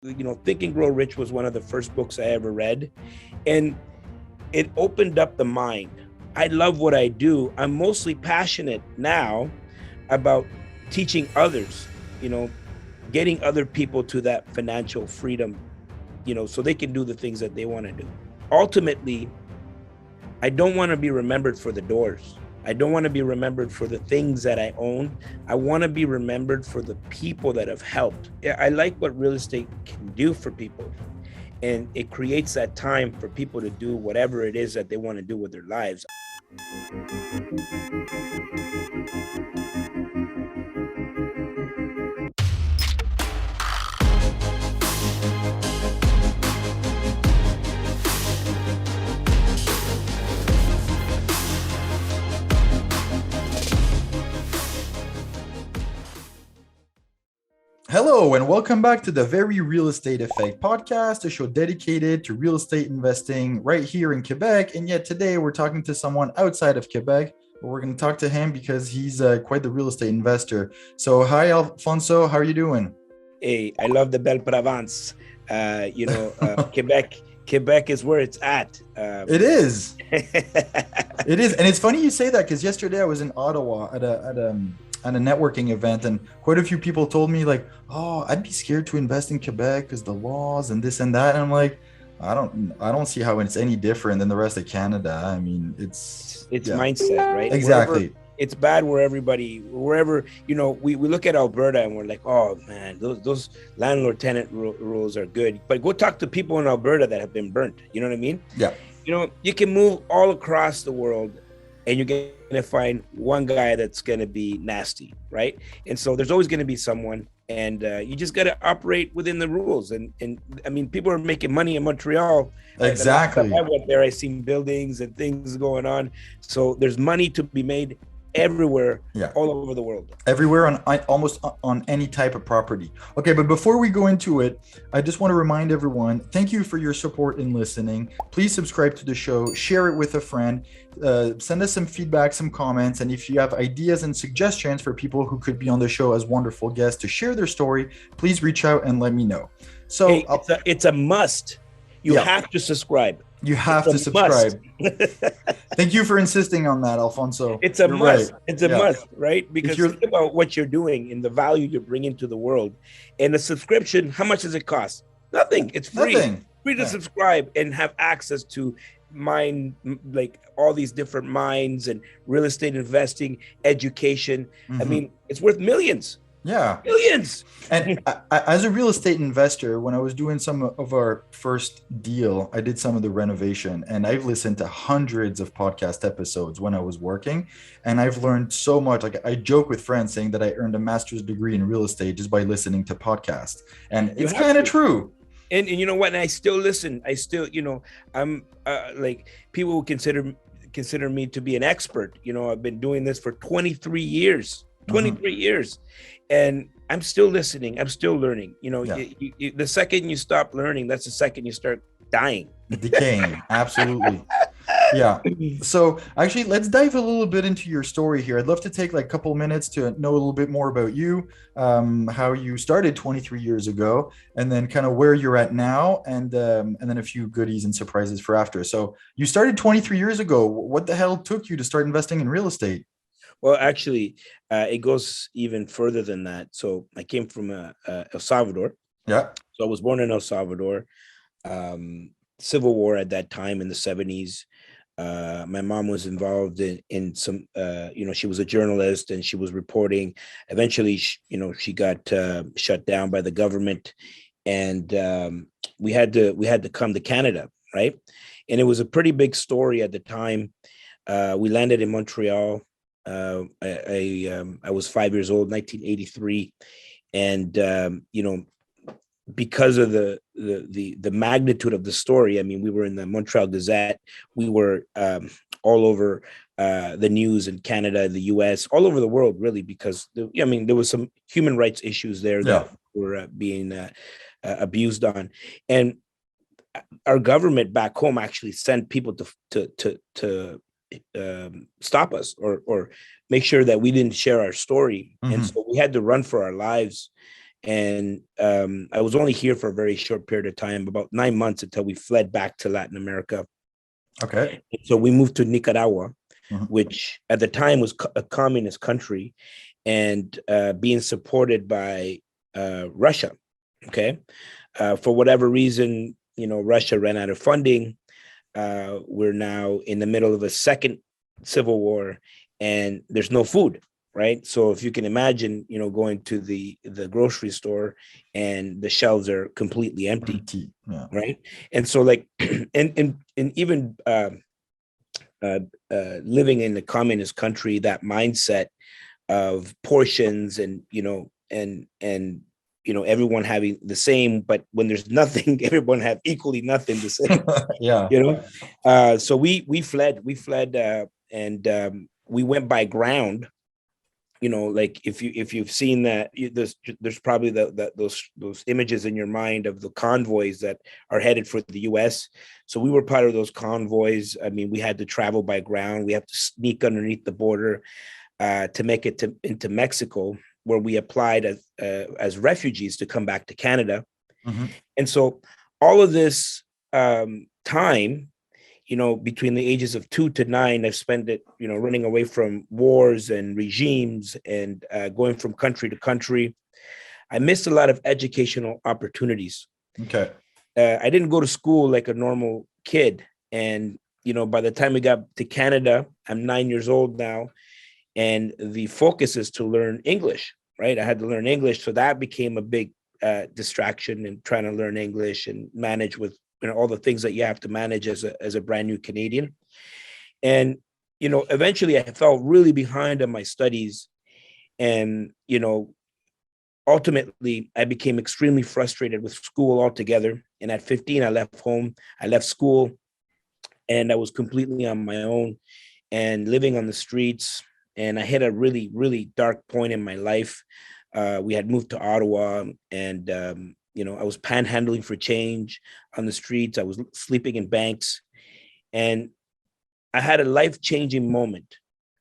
Think and Grow Rich was one of the first books I ever read, and it opened up the mind. I love what I do. I'm mostly passionate now about teaching others, getting other people to that financial freedom, so they can do the things that they want to do. Ultimately, I don't want to be remembered for the doors. I don't want to be remembered for the things that I own. I want to be remembered for the people that have helped. I like what real estate can do for people. And it creates that time for people to do whatever it is that they want to do with their lives. Hello, and welcome back to the Very Real Estate Effect podcast, a show dedicated to real estate investing right here in Quebec. And yet today we're talking to someone outside of Quebec, but we're going to talk to him because he's quite the real estate investor. So hi, Alfonso, how are you doing? Hey, I love the Belle Provence. Quebec is where it's at. It is. It is. And it's funny you say that because yesterday I was in Ottawa at a networking event, and quite a few people told me like, oh, I'd be scared to invest in Quebec because the laws and this and that. And I'm like, I don't see how it's any different than the rest of Canada. I mean, it's mindset, right? Exactly. It's bad wherever, we look at Alberta and we're like, oh man, those landlord tenant rules are good. But go talk to people in Alberta that have been burnt. You know what I mean? Yeah. You can move all across the world and you're going to find one guy that's going to be nasty, right? And so there's always going to be someone, and you just got to operate within the rules. And I mean, people are making money in Montreal. Exactly. I went there, I seen buildings and things going on. So there's money to be made everywhere, all over the world. Everywhere on almost on any type of property. Okay, but before we go into it, I just want to remind everyone, thank you for your support in listening. Please subscribe to the show, share it with a friend, send us some feedback, some comments, and if you have ideas and suggestions for people who could be on the show as wonderful guests to share their story, please reach out and let me know. So hey, it's a must. You have to subscribe. You have to subscribe. Thank you for insisting on that, Alfonso. It's a must. Right. It's a must, right? Because think about what you're doing and the value you're bringing to the world. And the subscription, how much does it cost? Nothing. It's free. Nothing. Free to subscribe and have access to like all these different minds and real estate investing, education. Mm-hmm. I mean, it's worth millions. Yeah. Millions. And as a real estate investor, when I was doing some of our first deal, I did some of the renovation, and I've listened to hundreds of podcast episodes when I was working, and I've learned so much. Like, I joke with friends saying that I earned a master's degree in real estate just by listening to podcasts. And it's kind of true. And you know what? And I still listen. I still, I'm like, people who consider me to be an expert. I've been doing this for 23 years. 23 years, and I'm still listening. I'm still learning. The second you stop learning, that's the second you start dying. Decaying. Absolutely. Yeah. So actually, let's dive a little bit into your story here. I'd love to take like a couple minutes to know a little bit more about you, how you started 23 years ago, and then kind of where you're at now, and then a few goodies and surprises for after. So you started 23 years ago. What the hell took you to start investing in real estate? Well, actually, it goes even further than that. So I came from El Salvador. Yeah. So I was born in El Salvador. Civil War at that time in the 70s. My mom was involved in some, she was a journalist and she was reporting. Eventually, she got shut down by the government, and we had to come to Canada, right? And it was a pretty big story at the time. We landed in Montreal. I was 5 years old, 1983, and because of the magnitude of the story, I mean, we were in the Montreal Gazette, we were all over the news in Canada, the U.S., all over the world, really, because there was some human rights issues there that were being abused on, and our government back home actually sent people to stop us or make sure that we didn't share our story. Mm-hmm. And so we had to run for our lives. And I was only here for a very short period of time, about 9 months, until we fled back to Latin America. Okay. So we moved to Nicaragua, Mm-hmm. which at the time was a communist country, and being supported by Russia. Okay. For whatever reason, Russia ran out of funding. We're now in the middle of a second civil war, and there's no food, right? So if you can imagine, going to the grocery store and the shelves are completely empty, Yeah. right? And so like, and even living in a communist country, that mindset of portions and everyone having the same, but when there's nothing, everyone have equally nothing the same. Yeah. So we fled, and we went by ground. Like if you've seen that, there's probably those images in your mind of the convoys that are headed for the US. So we were part of those convoys. I mean, we had to travel by ground. We have to sneak underneath the border to make it into Mexico, where we applied as refugees to come back to Canada. Mm-hmm. And so all of this time, between the ages of 2 to 9, I've spent it, running away from wars and regimes and going from country to country. I missed a lot of educational opportunities. Okay. I didn't go to school like a normal kid. And, by the time we got to Canada, I'm 9 years old now. And the focus is to learn English, right? I had to learn English. So that became a big distraction in trying to learn English and manage with, all the things that you have to manage as a brand new Canadian. And, eventually I fell really behind on my studies. And, ultimately I became extremely frustrated with school altogether. And at 15, I left home, I left school, and I was completely on my own and living on the streets. And I hit a really, really dark point in my life. We had moved to Ottawa, and I was panhandling for change on the streets. I was sleeping in banks, and I had a life-changing moment.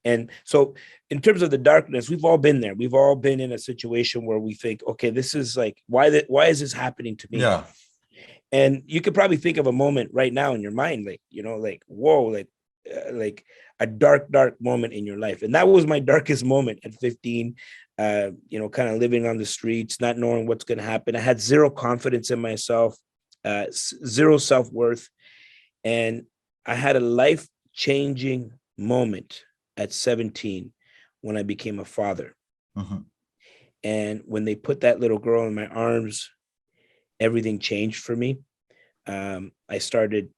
And so in terms of the darkness, we've all been there. We've all been in a situation where we think, okay, this is like, why is this happening to me? Yeah. And you could probably think of a moment right now in your mind, like, like, whoa, like a dark moment in your life. And that was my darkest moment at 15, kind of living on the streets, not knowing what's going to happen. I had zero confidence in myself, zero self-worth. And I had a life-changing moment at 17 when I became a father. Mm-hmm. And when they put that little girl in my arms, everything changed for me. I started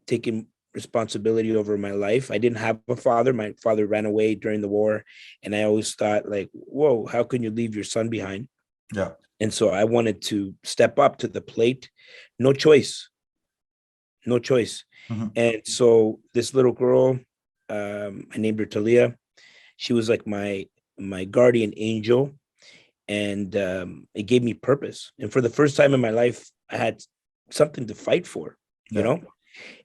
taking responsibility over my life. I didn't have a father. My father ran away during the war. And I always thought, like, whoa, how can you leave your son behind? Yeah. And so I wanted to step up to the plate. No choice. Mm-hmm. And so this little girl, I named her Talia. She was like my guardian angel. And it gave me purpose. And for the first time in my life, I had something to fight for,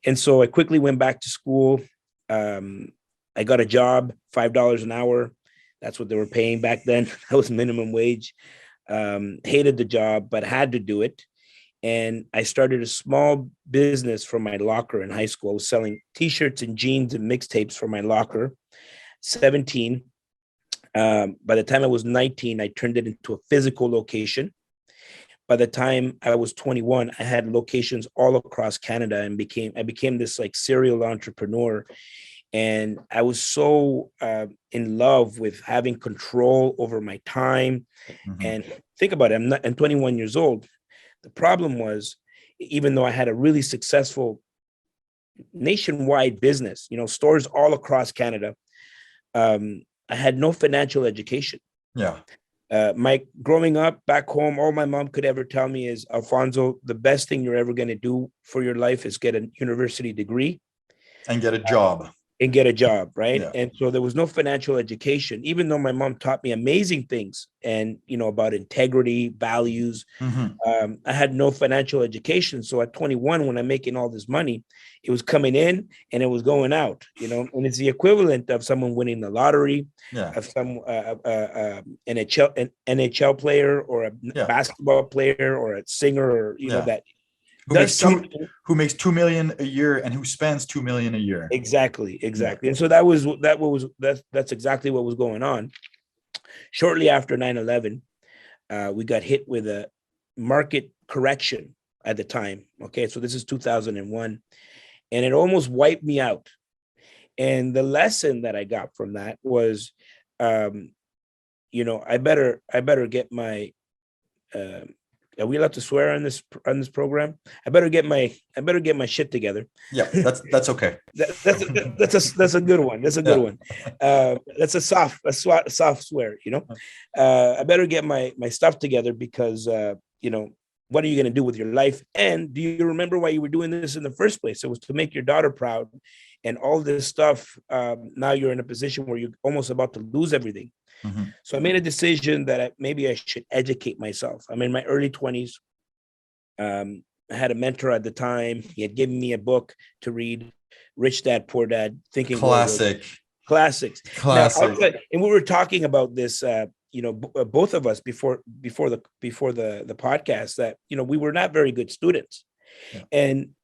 And so I quickly went back to school. I got a job, $5 an hour. That's what they were paying back then. That was minimum wage. Hated the job, but had to do it. And I started a small business from my locker in high school. I was selling T-shirts and jeans and mixtapes from my locker. 17. By the time I was 19, I turned it into a physical location. By the time I was 21, I had locations all across Canada, and I became this like serial entrepreneur. And I was so in love with having control over my time. Mm-hmm. And think about it, I'm 21 years old. The problem was, even though I had a really successful nationwide business, stores all across Canada, I had no financial education. Yeah. My growing up back home, all my mom could ever tell me is, Alfonso, the best thing you're ever going to do for your life is get a university degree and get a job. and get a job, right? Yeah. And so there was no financial education, even though my mom taught me amazing things and, about integrity, values. Hmm. I had no financial education. So at 21, when I'm making all this money, it was coming in and it was going out, and it's the equivalent of someone winning the lottery, Yeah. of some NHL player or a Yeah. basketball player or a singer, or, Yeah. that Who does makes something. who makes 2 million a year and who spends 2 million a year. Exactly. Yeah. And so that's exactly what was going on. Shortly after 9/11, we got hit with a market correction at the time. Okay, so this is 2001, and it almost wiped me out. And the lesson that I got from that was, I better get my. Are we allowed to swear on this program? I better get my shit together. Yeah, that's okay. That's a good one. That's a good one. That's a soft swear. I better get my stuff together because what are you going to do with your life? And do you remember why you were doing this in the first place? It was to make your daughter proud, and all this stuff. Now you're in a position where you're almost about to lose everything. Mm-hmm. So I made a decision that maybe I should educate myself. I'm in my early 20s. I had a mentor at the time. He had given me a book to read, Rich Dad, Poor Dad, Think and Grow Rich. Classics. Now, and we were talking about this, both of us before the podcast, that we were not very good students, and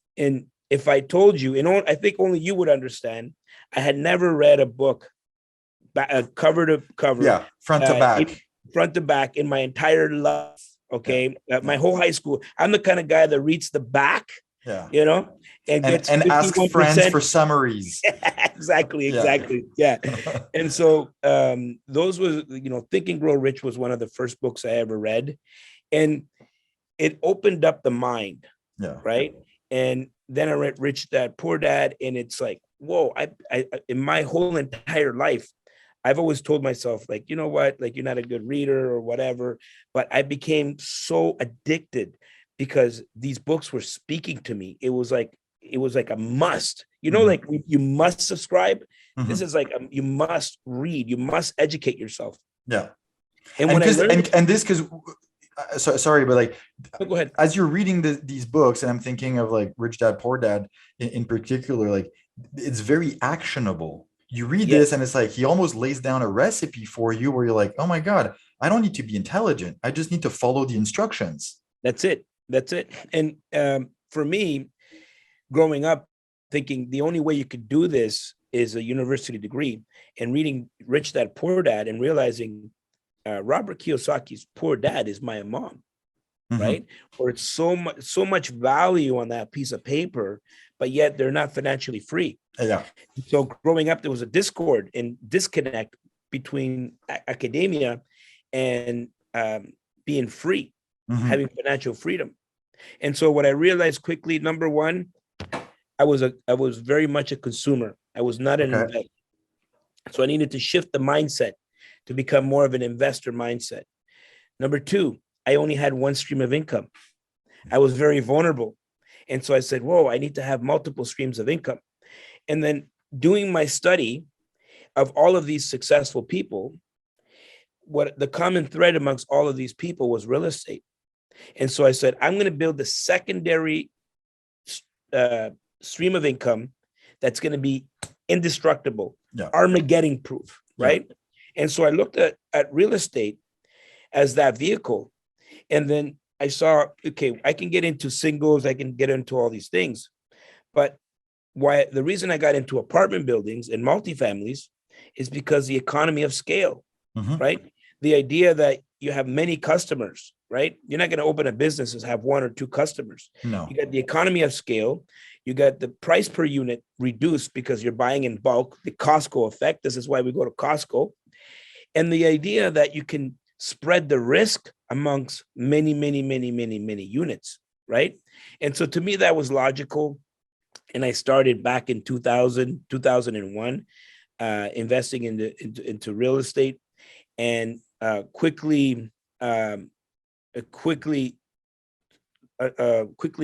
if I told you, I think only you would understand. I had never read a book, cover to cover, front to back in my entire life. Okay, my whole high school, I'm the kind of guy that reads the back. And gets and ask friends for summaries. exactly. Yeah. And so those was, Think and Grow Rich was one of the first books I ever read, and it opened up the mind. Right. And then I read Rich Dad, Poor Dad, and it's like, whoa, I in my whole entire life, I've always told myself, like, you know what, like, you're not a good reader or whatever, but I became so addicted because these books were speaking to me. It was like a must, like you must subscribe. Mm-hmm. This is like, you must read, you must educate yourself. Yeah. And when I learned, because sorry, but like, go ahead. As you're reading these books, and I'm thinking of like Rich Dad, Poor Dad in particular, like, it's very actionable. You read this and it's like he almost lays down a recipe for you where you're like, oh my God, I don't need to be intelligent. I just need to follow the instructions. That's it. And for me, growing up, thinking the only way you could do this is a university degree, and reading Rich Dad, Poor Dad, and realizing Robert Kiyosaki's Poor Dad is my mom. Mm-hmm. Right? Or it's so much value on that piece of paper, but yet they're not financially free. Yeah. So growing up, there was a discord and disconnect between academia and being free, having financial freedom. And so what I realized quickly, number one, I was very much a consumer. I was not an investor. So I needed to shift the mindset to become more of an investor mindset. Number two, I only had one stream of income. I was very vulnerable. And so I said, whoa, I need to have multiple streams of income. And then doing my study of all of these successful people, what the common thread amongst all of these people was real estate. And so I said, I'm going to build the secondary stream of income that's going to be indestructible, Armageddon proof, right? And so I looked at real estate as that vehicle. And then I saw, okay, I can get into singles, I can get into all these things. But the reason I got into apartment buildings and multifamilies is because the economy of scale, right? The idea that you have many customers, right? You're not going to open a business and have one or two customers. No. You got the economy of scale. You got the price per unit reduced because you're buying in bulk, the Costco effect. This is why we go to Costco. And the idea that you can spread the risk amongst many units, right? And so to me, that was logical. And I started back in 2001, investing into real estate, and quickly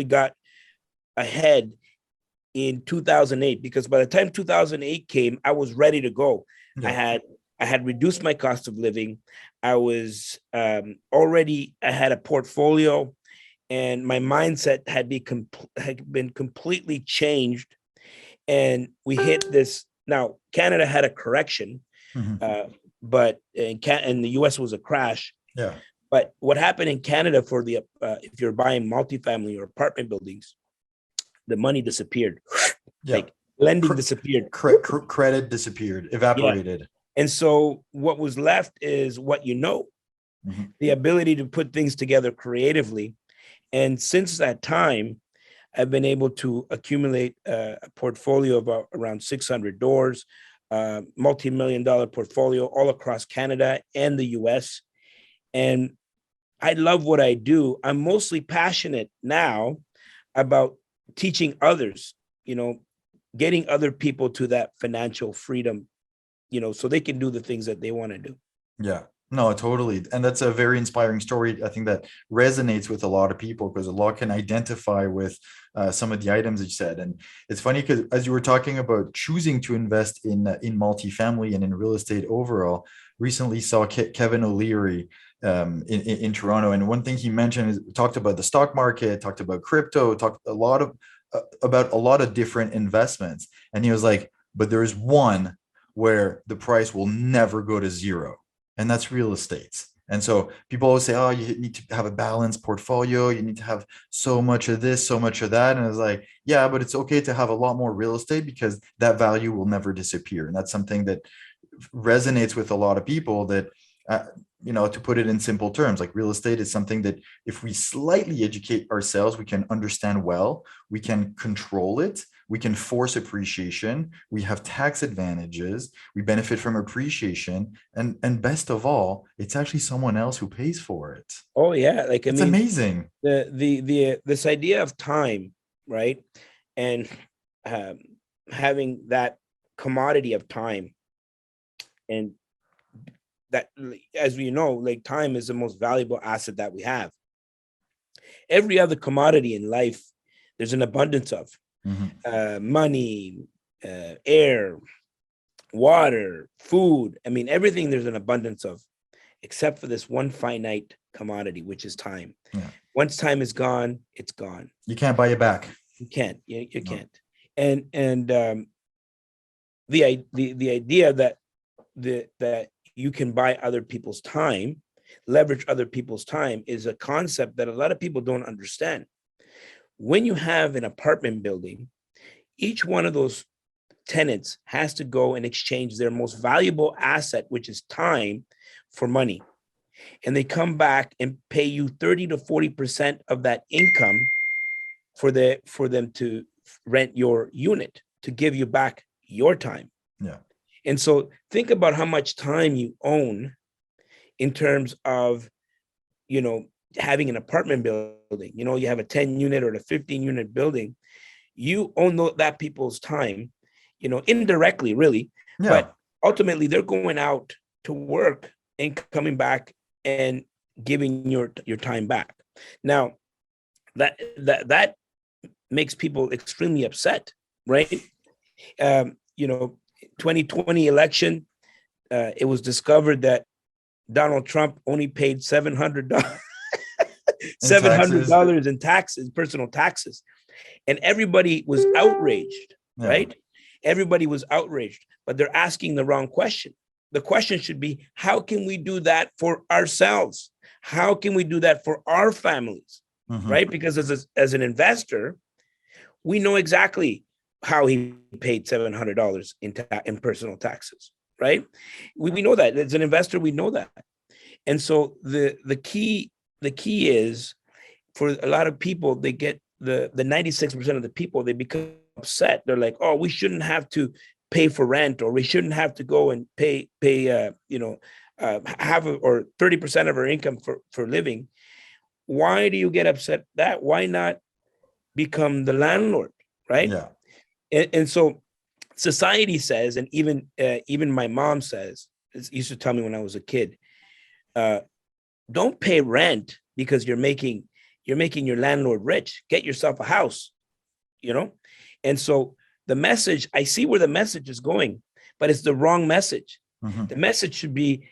got ahead in 2008, because by the time 2008 came, I was ready to go. Yeah. I had reduced my cost of living. I was already, I had a portfolio, and my mindset had been completely changed. And we hit this. Now, Canada had a correction, Mhm. but in the US was a crash. Yeah. But what happened in Canada for the if you're buying multifamily or apartment buildings, the money disappeared. Yeah. Like lending disappeared. Credit disappeared, Yeah. evaporated. And so what was left is what you know, Mhm. the ability to put things together creatively. And since that time, I've been able to accumulate a portfolio of around 600 doors, multi-million-dollar portfolio all across Canada and the US. And I love what I do. I'm mostly passionate now about teaching others, getting other people to that financial freedom, so they can do the things that they want to do. Yeah. No, totally. And that's a very inspiring story. I think that resonates with a lot of people because a lot can identify with some of the items that you said. And it's funny because as you were talking about choosing to invest in multifamily and in real estate overall, recently saw Kevin O'Leary in Toronto. And one thing he mentioned is talked about the stock market, talked about crypto, talked a lot of about a lot of different investments. And he was like, but there is one where the price will never go to zero, and that's real estate. And so people always say, oh, you need to have a balanced portfolio. You need to have so much of this, so much of that. And it's like, yeah, but it's okay to have a lot more real estate because that value will never disappear. And that's something that resonates with a lot of people that, to put it in simple terms, like real estate is something that if we slightly educate ourselves, we can understand well, we can control it, we can force appreciation, we have tax advantages, we benefit from appreciation, and best of all, it's actually someone else who pays for it. Oh yeah, like I It's mean, amazing. the this idea of time, right? And um, having that commodity of time, and that, as we know, like time is the most valuable asset that we have. Every other commodity in life, there's an abundance of Mhm. money, air, water, food. I mean, everything there's an abundance of, except for this one finite commodity, which is time. Yeah. Once time is gone, it's gone. You can't buy it back. You can't. You No. can't. And the idea that that you can buy other people's time, leverage other people's time, is a concept that a lot of people don't understand. When you have an apartment building, each one of those tenants has to go and exchange their most valuable asset, which is time, for money. And they come back and pay you 30 to 40% of that income for them to rent your unit, to give you back your time. Yeah. And so think about how much time you own in terms of, having an apartment building. You have a 10 unit or a 15 unit building. You own that people's time, indirectly, really. Yeah. But ultimately, they're going out to work and coming back and giving your time back. Now, that makes people extremely upset, right? 2020 election, it was discovered that Donald Trump only paid $700 And taxes. $700 in taxes, personal taxes, and everybody was outraged, Yeah. right? Everybody was outraged, but they're asking the wrong question. The question should be, how can we do that for ourselves? How can we do that for our families, Mhm. right? Because as an investor, we know exactly how he paid $700 in personal taxes, right? We know that. As an investor, we know that. And so the key is, for a lot of people, they get the 96% of the people, they become upset. They're like, oh, we shouldn't have to pay for rent, or we shouldn't have to go and pay half or 30% of our income for living. Why do you get upset that? Why not become the landlord, right? Yeah. And so society says, and even my mom says, used to tell me when I was a kid, don't pay rent because you're making your landlord rich. Get yourself a house, And so the message, I see where the message is going, but it's the wrong message. Mm-hmm. The message should be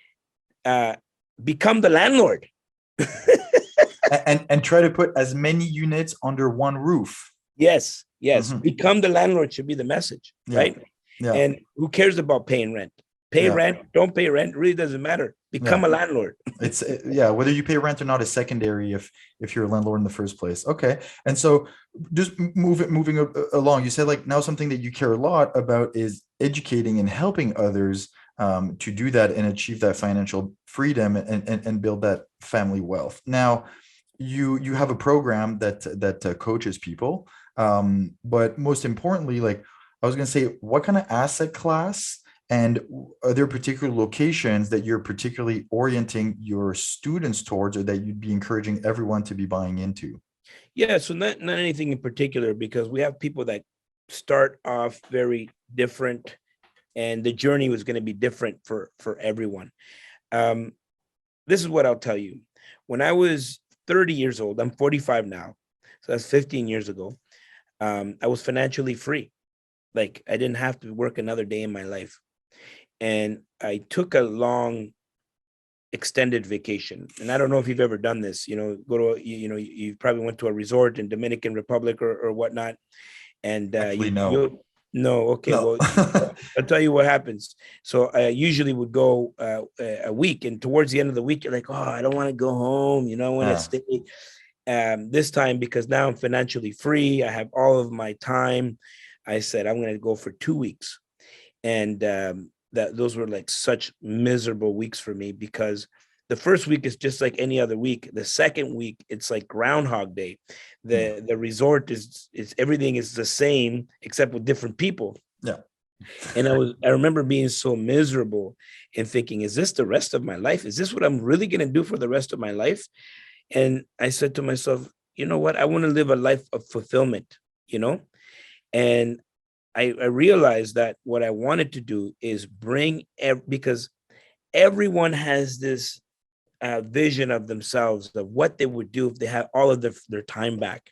become the landlord. And try to put as many units under one roof. Yes, yes. Mm-hmm. Become the landlord should be the message, Yeah. right? Yeah. And who cares about paying rent? Pay Yeah. rent, don't pay rent, really doesn't matter. Become a landlord. It's whether you pay rent or not is secondary if you're a landlord in the first place. Okay. And so just moving along, you said like now something that you care a lot about is educating and helping others to do that and achieve that financial freedom and build that family wealth. Now, you have a program that coaches people, but most importantly, like I was going to say, what kind of asset class and are there particular locations that you're particularly orienting your students towards, or that you'd be encouraging everyone to be buying into? Yeah, so not anything in particular, because we have people that start off very different, and the journey was going to be different for everyone. This is what I'll tell you. When I was 30 years old, I'm 45 now, so that's 15 years ago. I was financially free. Like I didn't have to work another day in my life. And I took a long extended vacation. And I don't know if you've ever done this, go to, you probably went to a resort in Dominican Republic or whatnot. And Actually, no. no. Okay. No. Well, I'll tell you what happens. So I usually would go a week, and towards the end of the week, you're like, oh, I don't want to go home. I want to stay. This time, because now I'm financially free, I have all of my time. I said, I'm going to go for 2 weeks. And those were like such miserable weeks for me, because the first week is just like any other week. The second week, it's like Groundhog Day. The resort is everything is the same except with different people. Yeah. And I remember being so miserable and thinking, is this the rest of my life? Is this what I'm really going to do for the rest of my life? And I said to myself, you know what? I want to live a life of fulfillment, and I realized that what I wanted to do is because everyone has this vision of themselves of what they would do if they had all of their time back.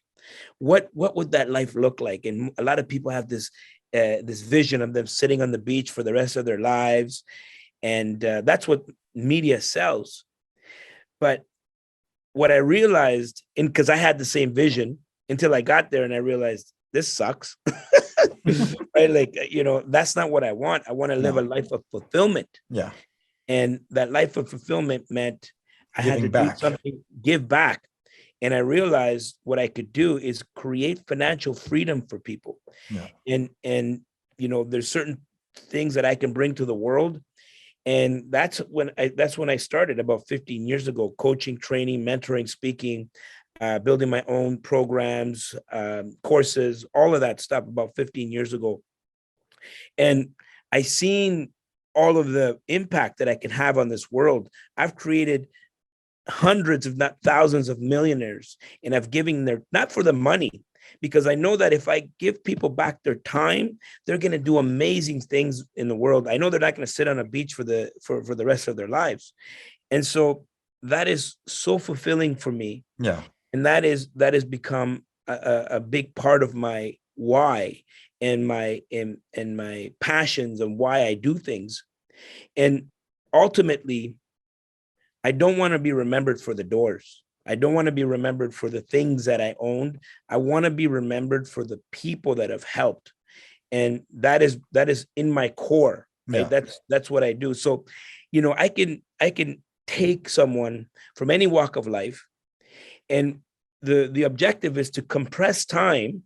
What would that life look like? And a lot of people have this vision of them sitting on the beach for the rest of their lives, and that's what media sells. But what I realized, and because I had the same vision until I got there, and I realized this sucks. Right? Like, that's not what I want. I want to live a life of fulfillment. Yeah. And that life of fulfillment meant I had to back. do something, give back. And I realized what I could do is create financial freedom for people. Yeah. And there's certain things that I can bring to the world. And that's when I started about 15 years ago, coaching, training, mentoring, speaking, building my own programs, courses, all of that stuff about 15 years ago. And I seen all of the impact that I can have on this world. I've created hundreds, if not thousands, of millionaires, and I've given not for the money, because I know that if I give people back their time, they're going to do amazing things in the world. I know they're not going to sit on a beach for the rest of their lives. And so that is so fulfilling for me. Yeah. And that has become a big part of my why and my passions and why I do things. And ultimately, I don't want to be remembered for the doors. I don't want to be remembered for the things that I owned. I want to be remembered for the people that have helped. And that is in my core, right? Yeah. That's what I do. So, I can take someone from any walk of life, and the objective is to compress time.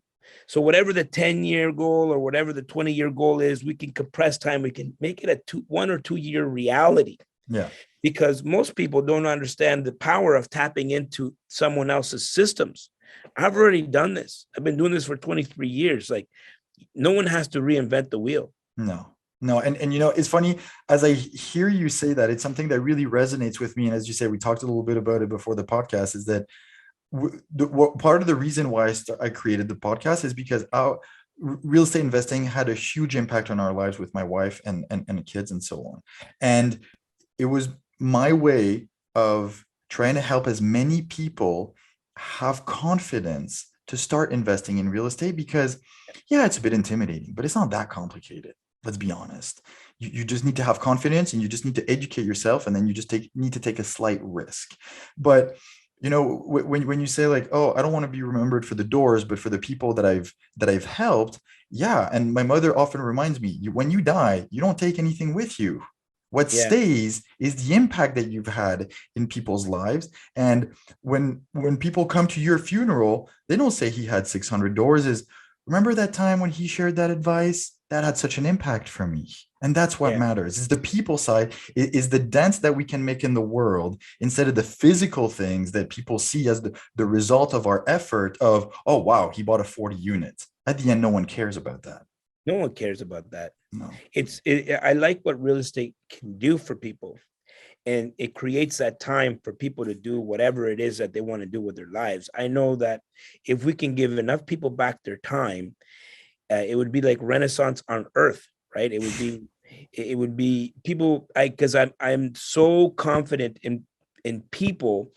So whatever the 10-year goal or whatever the 20-year goal is, we can compress time. We can make it a 1 or 2 year reality. Yeah. Because most people don't understand the power of tapping into someone else's systems. I've already done this. I've been doing this for 23 years. Like, no one has to reinvent the wheel. No. And it's funny, as I hear you say that, it's something that really resonates with me. And as you say, we talked a little bit about it before the podcast, is that part of the reason why I created the podcast is because our real estate investing had a huge impact on our lives with my wife and the kids and so on. And it was my way of trying to help as many people have confidence to start investing in real estate? Because yeah, it's a bit intimidating, but it's not that complicated. Let's be honest. You just need to have confidence, and you just need to educate yourself, and then you just need to take a slight risk. But when you say like, oh, I don't want to be remembered for the doors, but for the people that I've helped. Yeah, and my mother often reminds me, when you die, you don't take anything with you. What Yeah. stays is the impact that you've had in people's lives. And when people come to your funeral, they don't say he had 600 doors. Is, remember that time when he shared that advice? That had such an impact for me. And that's what Yeah. matters. Is the people side, is the dent that we can make in the world, instead of the physical things that people see as the result of our effort of, oh, wow, he bought a 40 unit. At the end, no one cares about that. No one cares about that. No. I like what real estate can do for people, and it creates that time for people to do whatever it is that they want to do with their lives. I know that if we can give enough people back their time, it would be like Renaissance on Earth, right? It would be people. Because I'm so confident in people,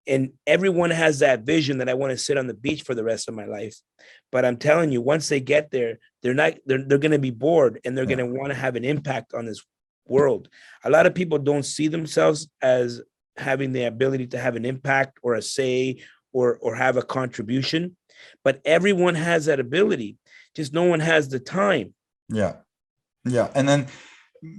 and everyone has that vision that I want to sit on the beach for the rest of my life. But I'm telling you, once they get there, they're going to be bored, and they're Yeah. going to want to have an impact on this world. A lot of people don't see themselves as having the ability to have an impact or a say or have a contribution, but everyone has that ability. Just no one has the time. Yeah. Yeah. And then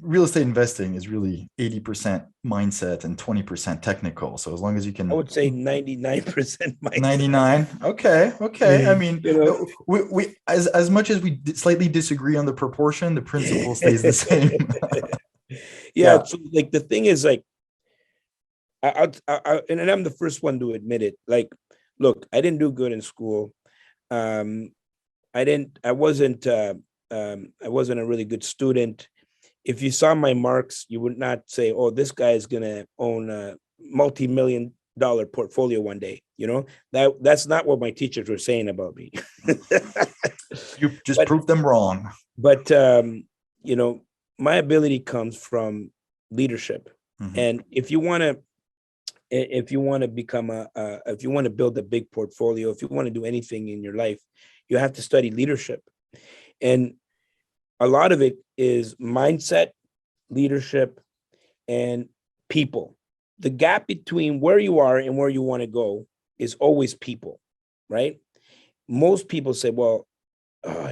real estate investing is really 80% mindset and 20% technical. So as long as you I can. would say 99% mindset. 99. Okay. Okay. I mean, You know, we as much as we slightly disagree on the proportion, the principle stays the same. yeah. Yeah. So like the thing is, like, and I'm the first one to admit it. Like, look, I didn't do good in school. Um, I wasn't a really good student. If you saw my marks, you would not say, "Oh, this guy is gonna own a multi-million-dollar portfolio one day." That's not what my teachers were saying about me. You just but proved them wrong. but you know, my ability comes from leadership, Mhm. and if you want to become if you want to build a big portfolio, if you want to do anything in your life, you have to study leadership. And a lot of it is mindset, leadership, and people. The gap between where you are and where you want to go is always people, right? Most people say, well,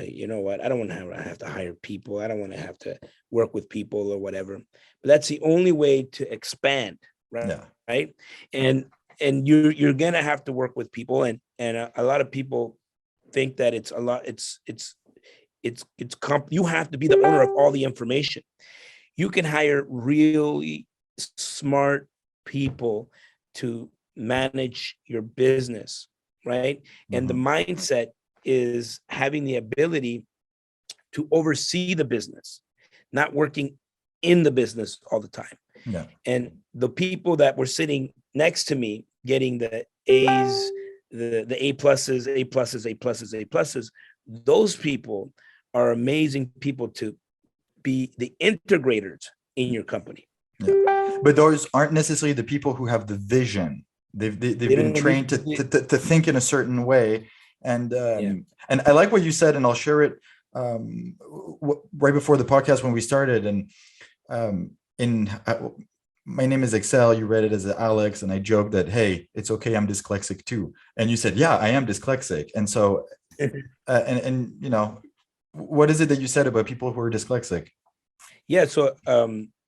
you know what? I don't want to have to hire people. I don't want to have to work with people or whatever. But that's the only way to expand, right? Yeah. Right. And you're gonna have to work with people, and a lot of people think that it's a lot. You have to be the owner of all the information. You can hire really smart people to manage your business, right? And the Mhm. mindset is having the ability to oversee the business, not working in the business all the time. Yeah. And the people that were sitting next to me getting the A's, the A pluses, A pluses, A pluses, A pluses, those people are amazing people to be the integrators in your company. Yeah. But those aren't necessarily the people who have the vision. They've They been don't need, trained to think in a certain way. yeah, And I like what you said, and I'll share it right before the podcast when we started. And in my name is Excel. You read it as Alex, and I joked that, hey, it's okay, I'm dyslexic too. And you said, yeah, I am dyslexic. And so, what is it that you said about people who are dyslexic? yeah. So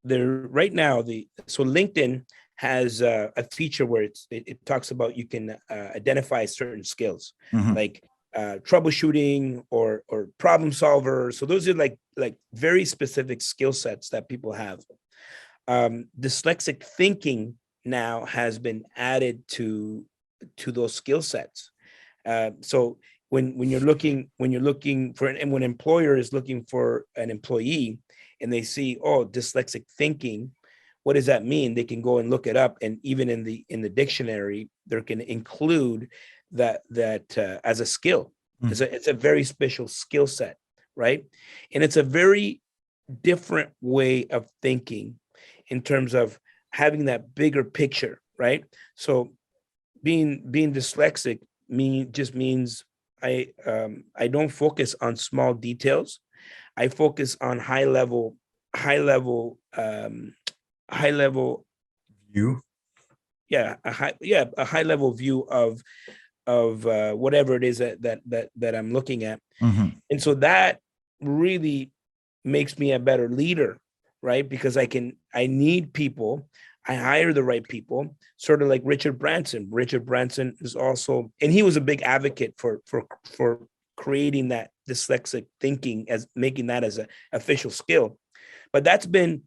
there right now, so LinkedIn has a feature where it talks about you can identify certain skills, Mhm. like troubleshooting or problem solver. So those are like very specific skill sets that people have. Dyslexic thinking now has been added to those skill sets. So when you're looking for, and when an employer is looking for an employee and they see, oh, dyslexic thinking, what does that mean? They can go and look it up, and even in the dictionary, they can include that as a skill. Mhm. It's a very special skill set, right? And it's a very different way of thinking in terms of having that bigger picture, right? So being dyslexic, means I don't focus on small details. I focus on high level high level high level You. a high level view of whatever it is that I'm looking at. Mm-hmm. And so that really makes me a better leader, right? Because I need people. I hire the right people, sort of like Richard Branson. Richard Branson is also, and he was a big advocate for creating that dyslexic thinking, as making that as an official skill. But that's been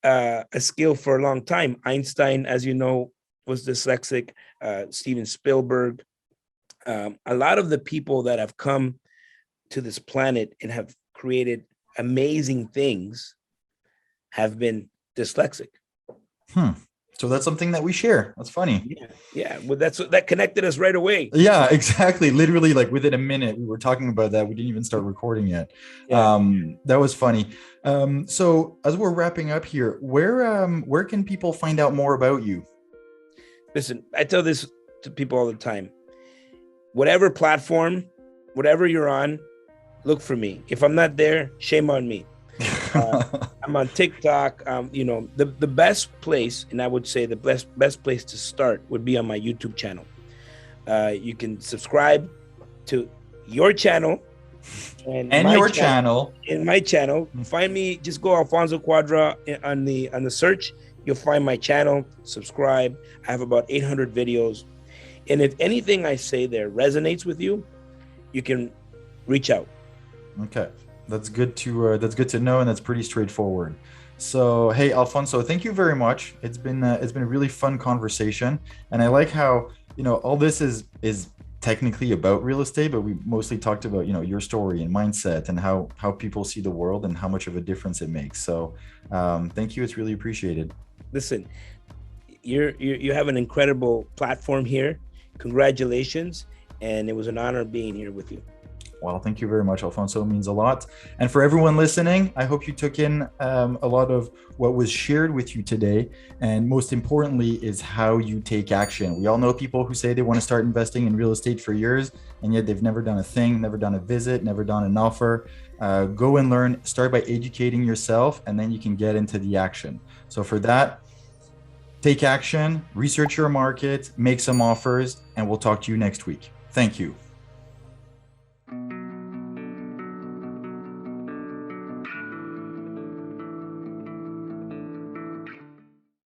a skill for a long time. Einstein, as you know, was dyslexic. Steven Spielberg. A lot of the people that have come to this planet and have created amazing things have been dyslexic. So that's something that we share. That's funny. Yeah. Well, that connected us right away. Yeah, exactly. Literally, like within a minute, we were talking about that. We didn't even start recording yet. Yeah. That was funny. So as we're wrapping up here, where can people find out more about you? Listen, I tell this to people all the time. Whatever platform, whatever you're on, look for me. If I'm not there, shame on me. I'm on TikTok. The best place, and I would say the best place to start would be on my YouTube channel. You can subscribe to your channel and your channel. In my channel, find me. Just go Alfonso Cuadra on the search. You'll find my channel. Subscribe. I have about 800 videos, and if anything I say there resonates with you, you can reach out. Okay. That's good to know, and that's pretty straightforward. So, hey, Alfonso, thank you very much. It's been a really fun conversation, and I like how all this is technically about real estate, but we mostly talked about your story and mindset and how people see the world and how much of a difference it makes. So, thank you. It's really appreciated. Listen, you have an incredible platform here. Congratulations, and it was an honor being here with you. Well, thank you very much, Alfonso. It means a lot. And for everyone listening, I hope you took in a lot of what was shared with you today. And most importantly is how you take action. We all know people who say they want to start investing in real estate for years, and yet they've never done a thing, never done a visit, never done an offer. Go and learn. Start by educating yourself, and then you can get into the action. So for that, take action, research your market, make some offers, and we'll talk to you next week. Thank you.